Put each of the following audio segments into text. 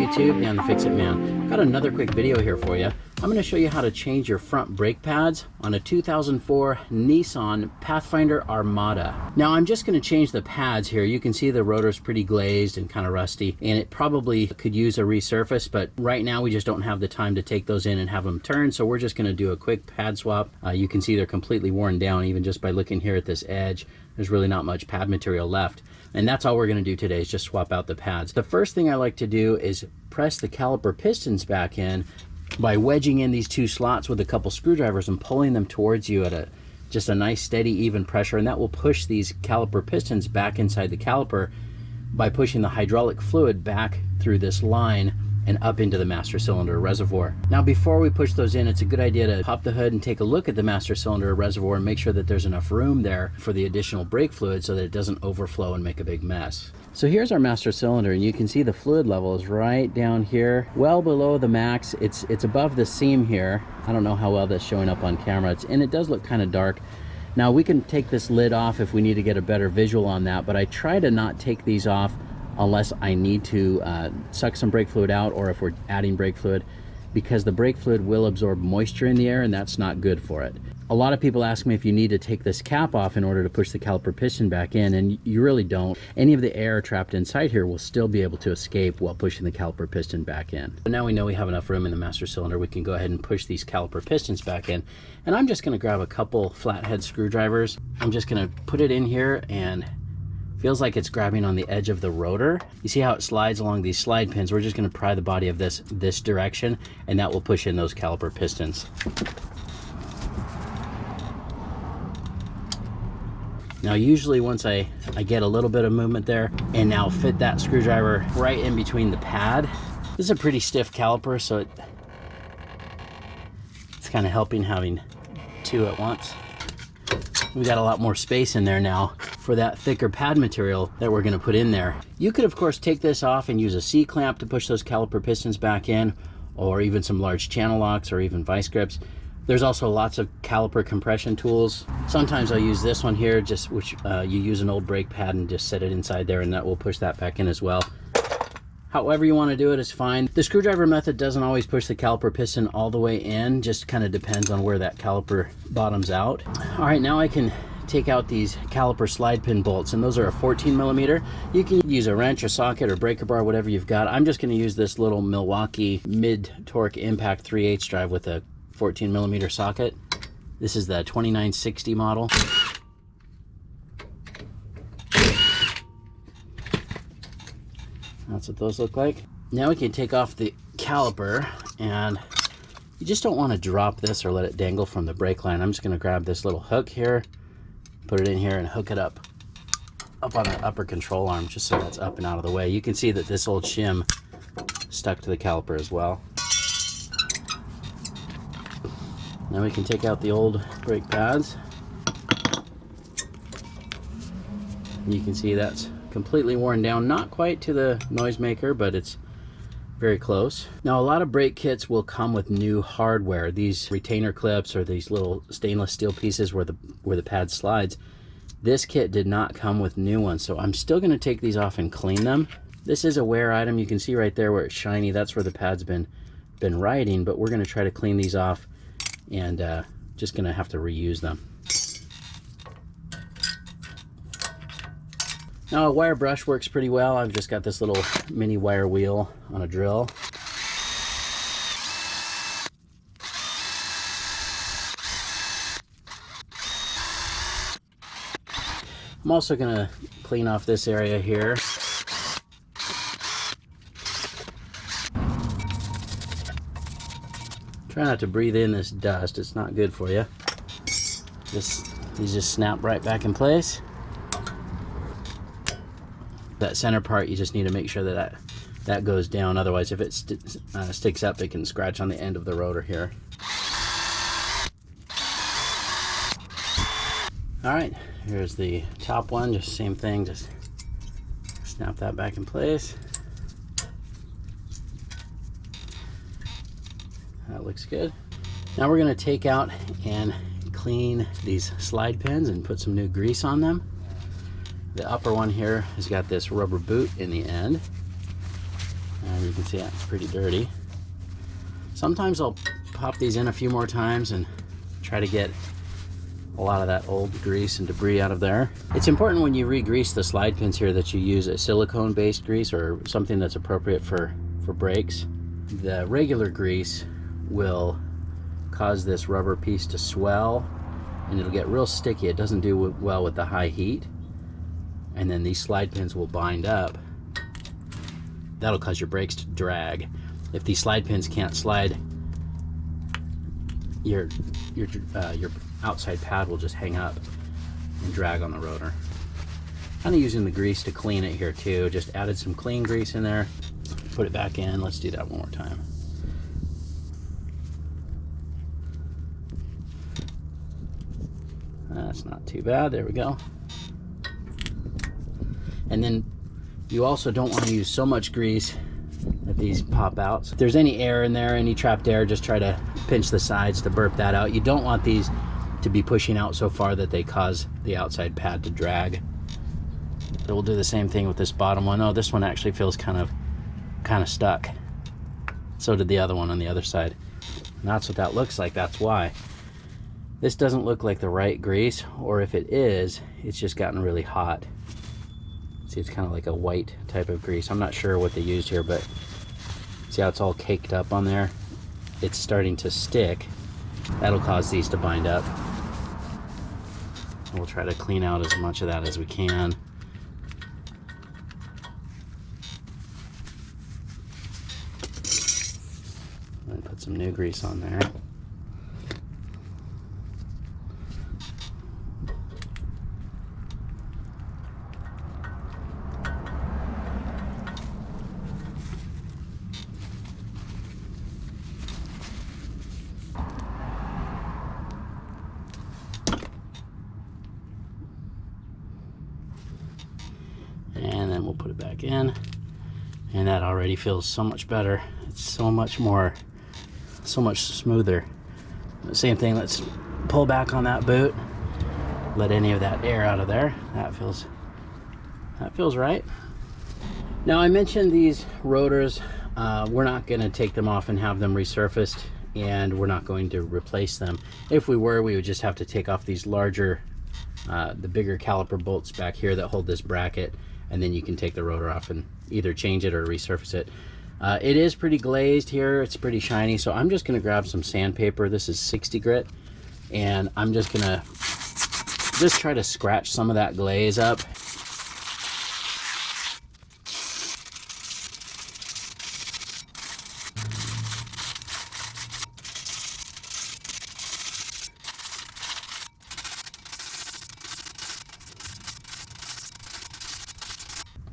YouTube, Dan the Fix-It Man. Got another quick video here for you. I'm going to show you how to change your front brake pads on a 2004 Nissan Pathfinder Armada. Now I'm just going to change the pads here. You can see the rotor's pretty glazed and kind of rusty, and it probably could use a resurface, but right now we just don't have the time to take those in and have them turn, so we're just going to do a quick pad swap. You can see they're completely worn down even just by looking here at this edge. There's really not much pad material left. And that's all we're going to do today is just swap out the pads. The first thing I like to do is press the caliper pistons back in by wedging in these two slots with a couple screwdrivers and pulling them towards you at just a nice steady even pressure, and that will push these caliper pistons back inside the caliper by pushing the hydraulic fluid back through this line and up into the master cylinder reservoir. Now before we push those in, it's a good idea to pop the hood and take a look at the master cylinder reservoir and make sure that there's enough room there for the additional brake fluid so that it doesn't overflow and make a big mess. So here's our master cylinder, and you can see the fluid level is right down here, well below the max. It's above the seam here. I don't know how well that's showing up on camera, and it does look kind of dark. Now we can take this lid off if we need to get a better visual on that, but I try to not take these off unless I need to suck some brake fluid out, or if we're adding brake fluid, because the brake fluid will absorb moisture in the air and that's not good for it. A lot of people ask me if you need to take this cap off in order to push the caliper piston back in, and you really don't. Any of the air trapped inside here will still be able to escape while pushing the caliper piston back in. So now we know we have enough room in the master cylinder, we can go ahead and push these caliper pistons back in. And I'm just gonna grab a couple flathead screwdrivers. I'm just gonna put it in here, and feels like it's grabbing on the edge of the rotor. You see how it slides along these slide pins? We're just going to pry the body of this direction, and that will push in those caliper pistons. Now usually once I get a little bit of movement there, and now fit that screwdriver right in between the pad. This is a pretty stiff caliper, so it's kind of helping having two at once. We got a lot more space in there now for that thicker pad material that we're going to put in there. You could of course take this off and use a C-clamp to push those caliper pistons back in, or even some large channel locks or even vice grips. There's also lots of caliper compression tools. Sometimes I'll use this one here, which you use an old brake pad and just set it inside there, and that will push that back in as well. However you want to do it is fine. The screwdriver method doesn't always push the caliper piston all the way in, just kind of depends on where that caliper bottoms out. All right, now I can take out these caliper slide pin bolts, and those are a 14 millimeter. You can use a wrench or socket or breaker bar, whatever you've got. I'm just going to use this little Milwaukee mid-torque impact 3/8 drive with a 14 millimeter socket. This is the 2960 model. That's what those look like. Now we can take off the caliper, and you just don't want to drop this or let it dangle from the brake line. I'm just going to grab this little hook here, put it in here, and hook it up on the upper control arm, just so that's up and out of the way. You can see that this old shim stuck to the caliper as well. Now we can take out the old brake pads. You can see that's completely worn down, not quite to the noisemaker, but it's very close. Now a lot of brake kits will come with new hardware, these retainer clips or these little stainless steel pieces where the pad slides. This kit did not come with new ones, so I'm still going to take these off and clean them. This is a wear item. You can see right there where it's shiny, that's where the pad's been riding, but we're going to try to clean these off, and just going to have to reuse them. Now a wire brush works pretty well. I've just got this little mini wire wheel on a drill. I'm also going to clean off this area here. Try not to breathe in this dust, it's not good for you. These just snap right back in place. That center part, you just need to make sure that goes down, otherwise if it sticks up, it can scratch on the end of the rotor here. All right, here's the top one, just same thing, just snap that back in place. That looks good. Now we're going to take out and clean these slide pins and put some new grease on them. The upper one here has got this rubber boot in the end. And you can see it's pretty dirty. Sometimes I'll pop these in a few more times and try to get a lot of that old grease and debris out of there. It's important when you re-grease the slide pins here that you use a silicone based grease or something that's appropriate for brakes. The regular grease will cause this rubber piece to swell and it'll get real sticky. It doesn't do well with the high heat. And then these slide pins will bind up. That'll cause your brakes to drag. If these slide pins can't slide, your outside pad will just hang up and drag on the rotor. Kind of using the grease to clean it here too. Just added some clean grease in there. Put it back in. Let's do that one more time. That's not too bad. There we go. And then you also don't want to use so much grease that these pop out. So if there's any air in there, any trapped air, just try to pinch the sides to burp that out. You don't want these to be pushing out so far that they cause the outside pad to drag. So we'll do the same thing with this bottom one. Oh, this one actually feels kind of stuck. So did the other one on the other side. And that's what that looks like. That's why. This doesn't look like the right grease, or if it is, it's just gotten really hot. See, it's kind of like a white type of grease. I'm not sure what they used here, but see how it's all caked up on there? It's starting to stick. That'll cause these to bind up. And we'll try to clean out as much of that as we can. And put some new grease on there. And then we'll put it back in, and that already feels so much better. It's so much smoother. Same thing, let's pull back on that boot, let any of that air out of there. That feels right. Now I mentioned these rotors, we're not going to take them off and have them resurfaced, and we're not going to replace them. If we were, we would just have to take off these larger the bigger caliper bolts back here that hold this bracket, and then you can take the rotor off and either change it or resurface it. It is pretty glazed here, it's pretty shiny, so I'm just going to grab some sandpaper. This is 60 grit, and I'm just going to try to scratch some of that glaze up.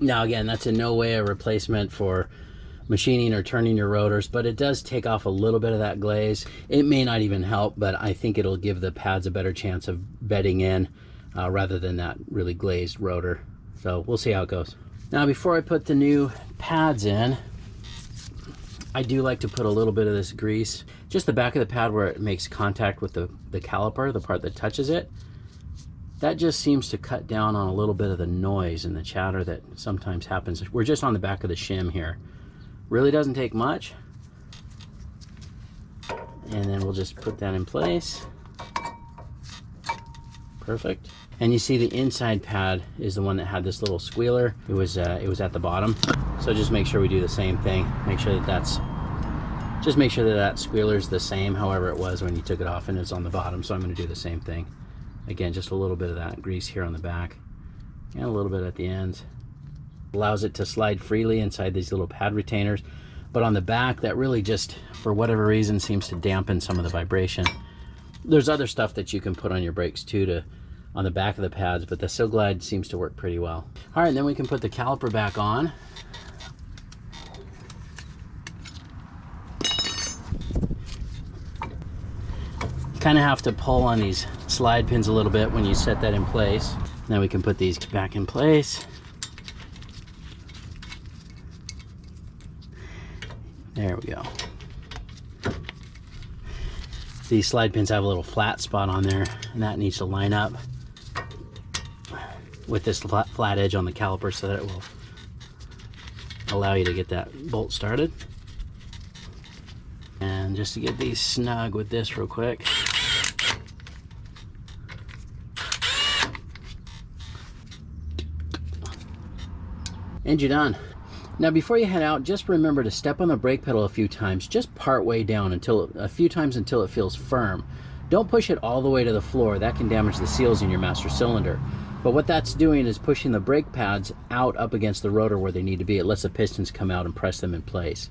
Now again, that's in no way a replacement for machining or turning your rotors, but it does take off a little bit of that glaze. It may not even help, but I think it'll give the pads a better chance of bedding in rather than that really glazed rotor. So we'll see how it goes. Now before I put the new pads in, I do like to put a little bit of this grease, just the back of the pad where it makes contact with the caliper, the part that touches it. That just seems to cut down on a little bit of the noise and the chatter that sometimes happens. We're just on the back of the shim here. Really doesn't take much. And then we'll just put that in place. Perfect. And you see the inside pad is the one that had this little squealer. It was at the bottom. So just make sure we do the same thing. Make sure that that squealer's the same however it was when you took it off, and it's on the bottom. So I'm going to do the same thing. Again, just a little bit of that grease here on the back and a little bit at the ends. Allows it to slide freely inside these little pad retainers, but on the back that really just, for whatever reason, seems to dampen some of the vibration. There's other stuff that you can put on your brakes too on the back of the pads, but the Sil-Glyde seems to work pretty well. All right, then we can put the caliper back on. Kind of have to pull on these slide pins a little bit when you set that in place. Now we can put these back in place. There we go. These slide pins have a little flat spot on there, and that needs to line up with this flat edge on the caliper so that it will allow you to get that bolt started. And just to get these snug with this real quick. And you're done. Now before you head out, just remember to step on the brake pedal a few times, just part way down a few times until it feels firm. Don't push it all the way to the floor, that can damage the seals in your master cylinder. But what that's doing is pushing the brake pads out up against the rotor where they need to be. It lets the pistons come out and press them in place.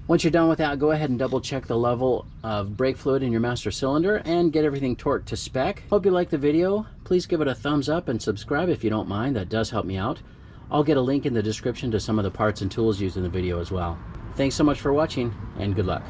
Once you're done with that, go ahead and double check the level of brake fluid in your master cylinder and get everything torqued to spec. Hope you liked the video. Please give it a thumbs up and subscribe if you don't mind, that does help me out. I'll get a link in the description to some of the parts and tools used in the video as well. Thanks so much for watching, and good luck.